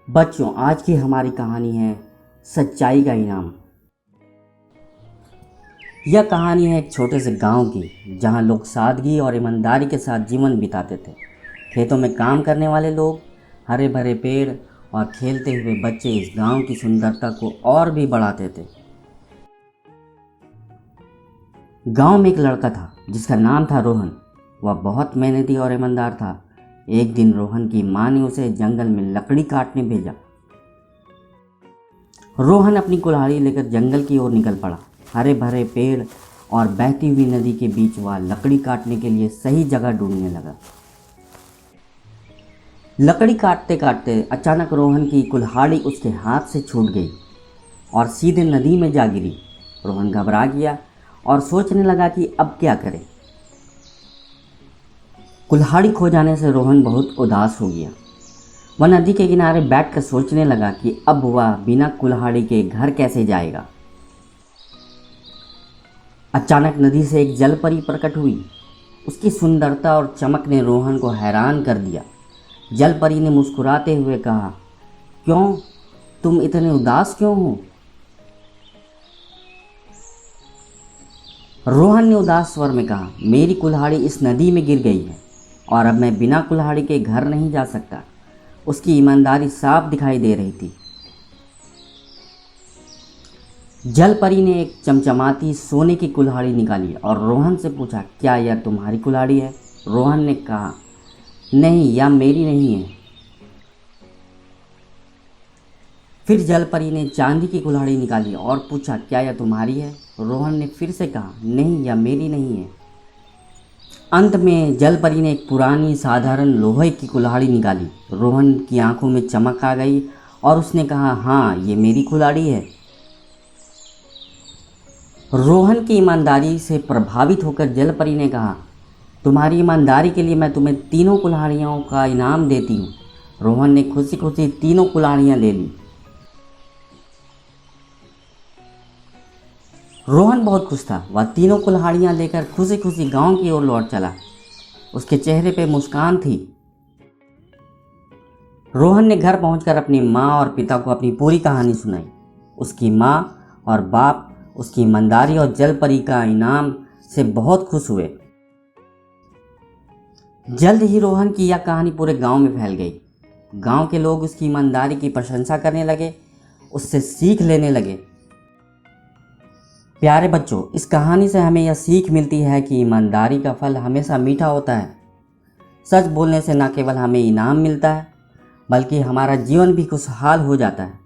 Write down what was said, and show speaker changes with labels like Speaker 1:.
Speaker 1: बच्चों, आज की हमारी कहानी है सच्चाई का इनाम। यह कहानी है एक छोटे से गांव की, जहां लोग सादगी और ईमानदारी के साथ जीवन बिताते थे। खेतों में काम करने वाले लोग, हरे भरे पेड़ और खेलते हुए बच्चे इस गांव की सुंदरता को और भी बढ़ाते थे। गांव में एक लड़का था जिसका नाम था रोहन। वह बहुत मेहनती और ईमानदार था। एक दिन रोहन की माँ ने उसे जंगल में लकड़ी काटने भेजा। रोहन अपनी कुल्हाड़ी लेकर जंगल की ओर निकल पड़ा। हरे भरे पेड़ और बहती हुई नदी के बीच वह लकड़ी काटने के लिए सही जगह ढूंढने लगा। लकड़ी काटते काटते अचानक रोहन की कुल्हाड़ी उसके हाथ से छूट गई और सीधे नदी में जा गिरी। रोहन घबरा गया और सोचने लगा कि अब क्या करे। कुल्हाड़ी खो जाने से रोहन बहुत उदास हो गया। वह नदी के किनारे बैठकर सोचने लगा कि अब वह बिना कुल्हाड़ी के घर कैसे जाएगा। अचानक नदी से एक जलपरी प्रकट हुई। उसकी सुंदरता और चमक ने रोहन को हैरान कर दिया। जलपरी ने मुस्कुराते हुए कहा, क्यों, तुम इतने उदास क्यों हो? रोहन ने उदास स्वर में कहा, मेरी कुल्हाड़ी इस नदी में गिर गई है और अब मैं बिना कुल्हाड़ी के घर नहीं जा सकता। उसकी ईमानदारी साफ दिखाई दे रही थी। जलपरी ने एक चमचमाती सोने की कुल्हाड़ी निकाली और रोहन से पूछा, क्या यह तुम्हारी कुल्हाड़ी है? रोहन ने कहा, नहीं, यह मेरी नहीं है। फिर जलपरी ने चांदी की कुल्हाड़ी निकाली और पूछा, क्या यह तुम्हारी है? रोहन ने फिर से कहा, नहीं, यह मेरी नहीं है। अंत में जलपरी ने एक पुरानी साधारण लोहे की कुल्हाड़ी निकाली। रोहन की आंखों में चमक आ गई और उसने कहा, हाँ, ये मेरी कुल्हाड़ी है। रोहन की ईमानदारी से प्रभावित होकर जलपरी ने कहा, तुम्हारी ईमानदारी के लिए मैं तुम्हें तीनों कुल्हाड़ियों का इनाम देती हूँ। रोहन ने खुशी खुशी तीनों कुल्हाड़ियाँ ले ली। रोहन बहुत खुश था। वह तीनों कुल्हाड़ियाँ लेकर खुशी खुशी गांव की ओर लौट चला। उसके चेहरे पे मुस्कान थी। रोहन ने घर पहुंचकर अपनी माँ और पिता को अपनी पूरी कहानी सुनाई। उसकी माँ और बाप उसकी ईमानदारी और जलपरी का इनाम से बहुत खुश हुए। जल्द ही रोहन की यह कहानी पूरे गांव में फैल गई। गांव के लोग उसकी ईमानदारी की प्रशंसा करने लगे, उससे सीख लेने लगे। प्यारे बच्चों, इस कहानी से हमें यह सीख मिलती है कि ईमानदारी का फल हमेशा मीठा होता है। सच बोलने से न केवल हमें इनाम मिलता है, बल्कि हमारा जीवन भी खुशहाल हो जाता है।